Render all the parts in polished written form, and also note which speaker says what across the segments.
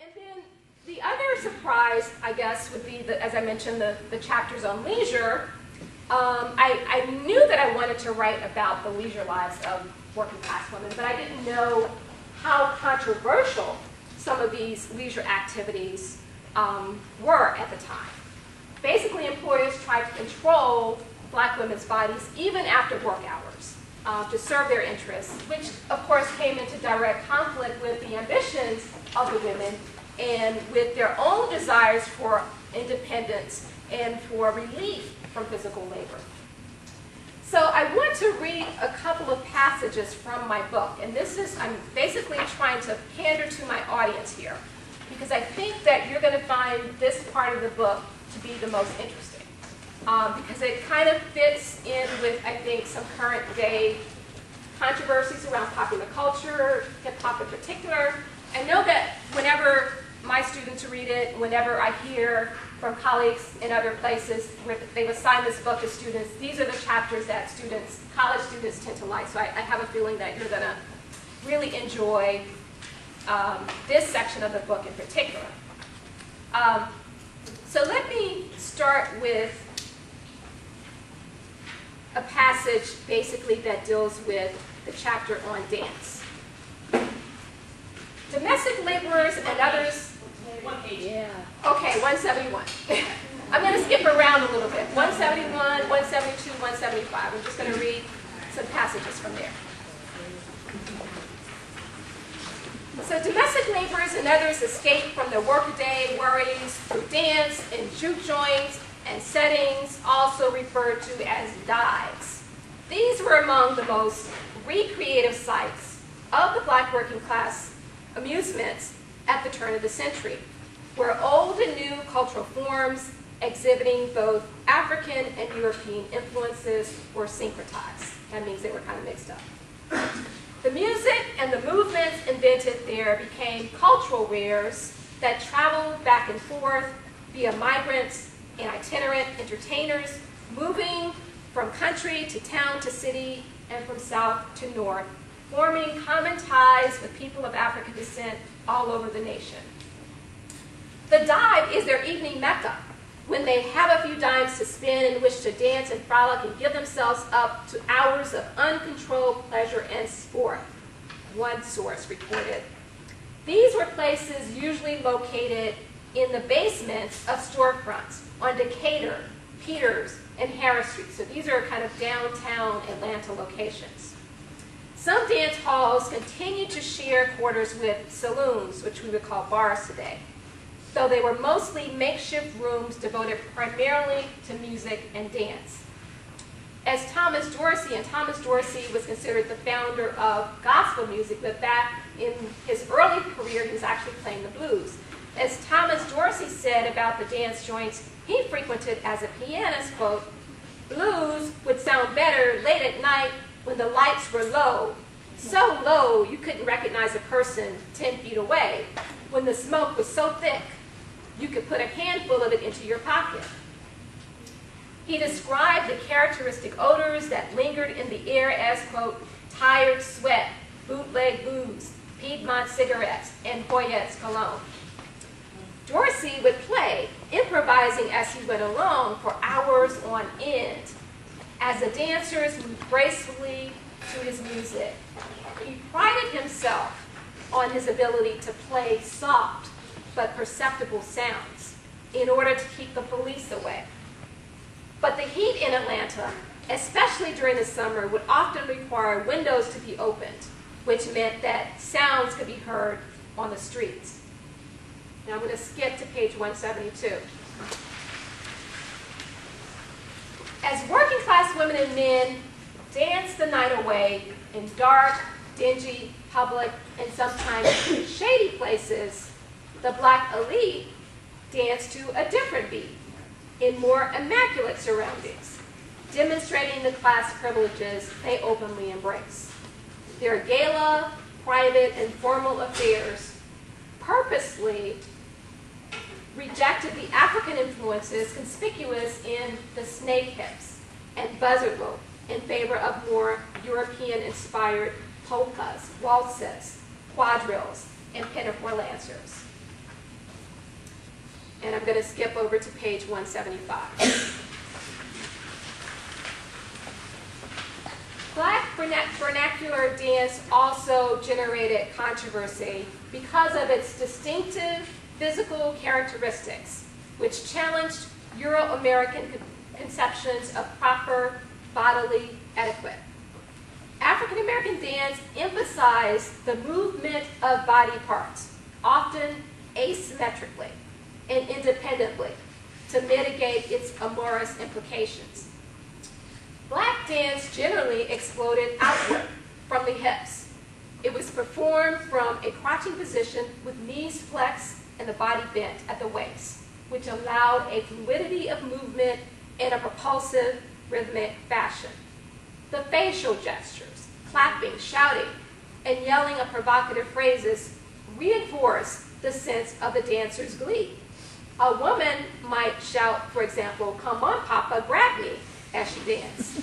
Speaker 1: And then the other surprise, I guess, would be, as I mentioned, the chapters on leisure. I knew that I wanted to write about the leisure lives of working class women, but I didn't know how controversial some of these leisure activities were at the time. Basically, employers tried to control black women's bodies even after work hours to serve their interests, which of course came into direct conflict with the ambitions of the women and with their own desires for independence and for relief from physical labor. So I want to read a couple of passages from my book, and I'm basically trying to pander to my audience here, because I think that you're going to find this part of the book to be the most interesting, because it kind of fits in with, I think, some current day controversies around popular culture, hip-hop in particular. I know that whenever my students read it, whenever I hear from colleagues in other places where they've assigned this book to students, these are the chapters that college students tend to like. So I have a feeling that you're going to really enjoy this section of the book in particular. So let me start with a passage basically that deals with the chapter on dance. Domestic laborers and others. Yeah. Okay, 171. I'm going to skip around a little bit. 171, 172, 175. I'm just going to read some passages from there. So domestic laborers and others escape from their workaday worries through dance and juke joints and settings, also referred to as dives. These were among the most recreative sites of the black working class amusements at the turn of the century, where old and new cultural forms exhibiting both African and European influences were syncretized. That means they were kind of mixed up. The music and the movements invented there became cultural wares that traveled back and forth via migrants and itinerant entertainers, moving from country to town to city and from south to north, forming common ties with people of African descent all over the nation. The dive is their evening mecca, when they have a few dimes to spend in which to dance and frolic and give themselves up to hours of uncontrolled pleasure and sport, one source reported. These were places usually located in the basements of storefronts on Decatur, Peters, and Harris Street. So these are kind of downtown Atlanta locations. Some dance halls continue to share quarters with saloons, which we would call bars today, though they were mostly makeshift rooms devoted primarily to music and dance. As Thomas Dorsey, and Thomas Dorsey was considered the founder of gospel music, but back in his early career, he was actually playing the blues. As Thomas Dorsey said about the dance joints he frequented as a pianist, quote, "Blues would sound better late at night when the lights were low, so low you couldn't recognize a person 10 feet away, when the smoke was so thick you could put a handful of it into your pocket." He described the characteristic odors that lingered in the air as, quote, "tired sweat, bootleg booze, Piedmont cigarettes, and Hoyet's cologne." Dorsey would play, improvising as he went along for hours on end, as the dancers moved gracefully to his music. He prided himself on his ability to play soft but perceptible sounds in order to keep the police away. But the heat in Atlanta, especially during the summer, would often require windows to be opened, which meant that sounds could be heard on the streets. Now I'm going to skip to page 172. As working class women and men danced the night away in dark, dingy, public, and sometimes shady places, the black elite danced to a different beat in more immaculate surroundings, demonstrating the class privileges they openly embrace. Their gala, private, and formal affairs purposely rejected the African influences conspicuous in the snake hips and buzzard lope in favor of more European-inspired polkas, waltzes, quadrilles, and pinafore lancers. And I'm going to skip over to page 175. Black vernacular dance also generated controversy because of its distinctive physical characteristics, which challenged Euro-American conceptions of proper bodily etiquette. African American dance emphasized the movement of body parts, often asymmetrically and independently, to mitigate its amorous implications. Black dance generally exploded outward from the hips. It was performed from a crouching position with knees flexed and the body bent at the waist, which allowed a fluidity of movement in a propulsive, rhythmic fashion. The facial gestures, clapping, shouting, and yelling of provocative phrases reinforced the sense of the dancer's glee. A woman might shout, for example, "Come on, Papa, grab me," as she danced.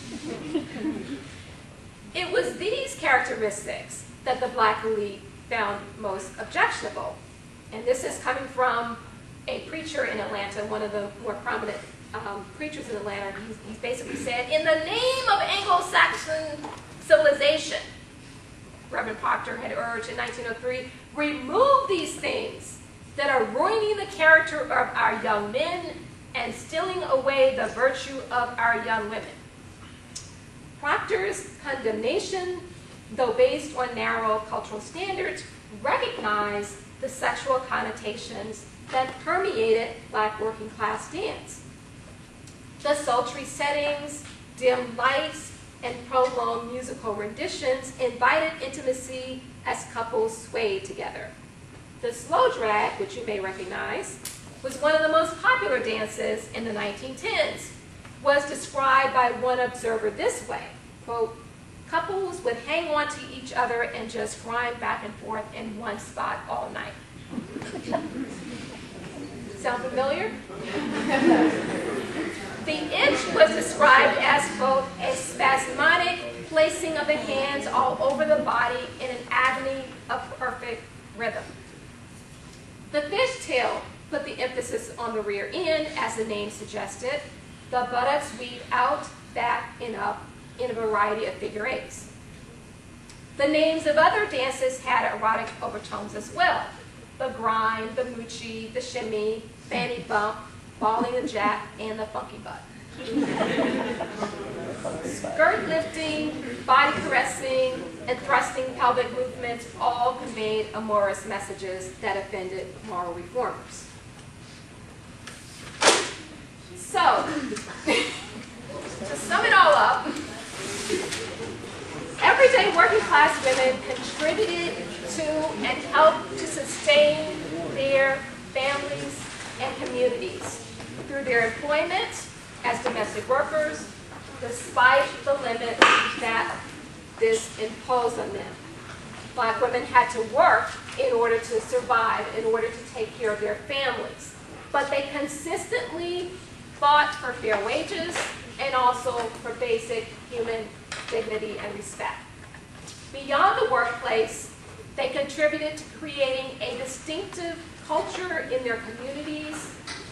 Speaker 1: It was these characteristics that the Black elite found most objectionable. And this is coming from a preacher in Atlanta, one of the more prominent preachers in Atlanta. He basically said, "In the name of Anglo-Saxon civilization," Reverend Proctor had urged in 1903, "remove these things that are ruining the character of our young men and stealing away the virtue of our young women." Proctor's condemnation, though based on narrow cultural standards, recognized the sexual connotations that permeated Black working class dance. The sultry settings, dim lights, and prolonged musical renditions invited intimacy as couples swayed together. The slow drag, which you may recognize, was one of the most popular dances in the 1910s, was described by one observer this way, quote, "Couples would hang on to each other and just grind back and forth in one spot all night." Sound familiar? The itch was described as, quote, "a spasmodic placing of the hands all over the body in an agony of perfect rhythm." The fishtail put the emphasis on the rear end, as the name suggested. The buttocks weave out, back, and up in a variety of figure eights. The names of other dances had erotic overtones as well. The grind, the moochie, the shimmy, fanny bump, balling the jack, and the funky butt. Skirt lifting, body caressing, and thrusting pelvic movements all conveyed amorous messages that offended moral reformers. So, to sum it all up, everyday working class women contributed to and helped to sustain their families and communities through their employment as domestic workers, despite the limits that this imposed on them. Black women had to work in order to survive, in order to take care of their families. But they consistently fought for fair wages and also for basic human dignity and respect. Beyond the workplace, they contributed to creating a distinctive culture in their communities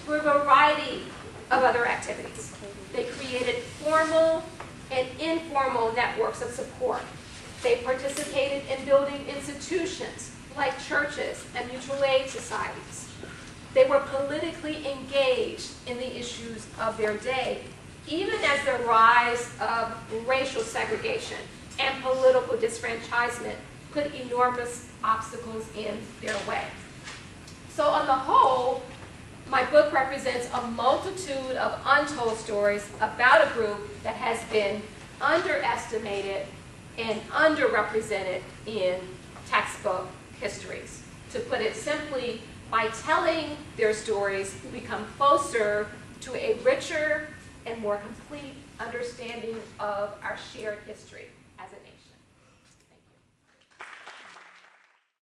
Speaker 1: through a variety of other activities. They created formal and informal networks of support. They participated in building institutions like churches and mutual aid societies. They were politically engaged in the issues of their day, even as the rise of racial segregation and political disfranchisement put enormous obstacles in their way. So on the whole, my book represents a multitude of untold stories about a group that has been underestimated and underrepresented in textbook histories. To put it simply, by telling their stories, we become closer to a richer and more complete understanding of our shared history.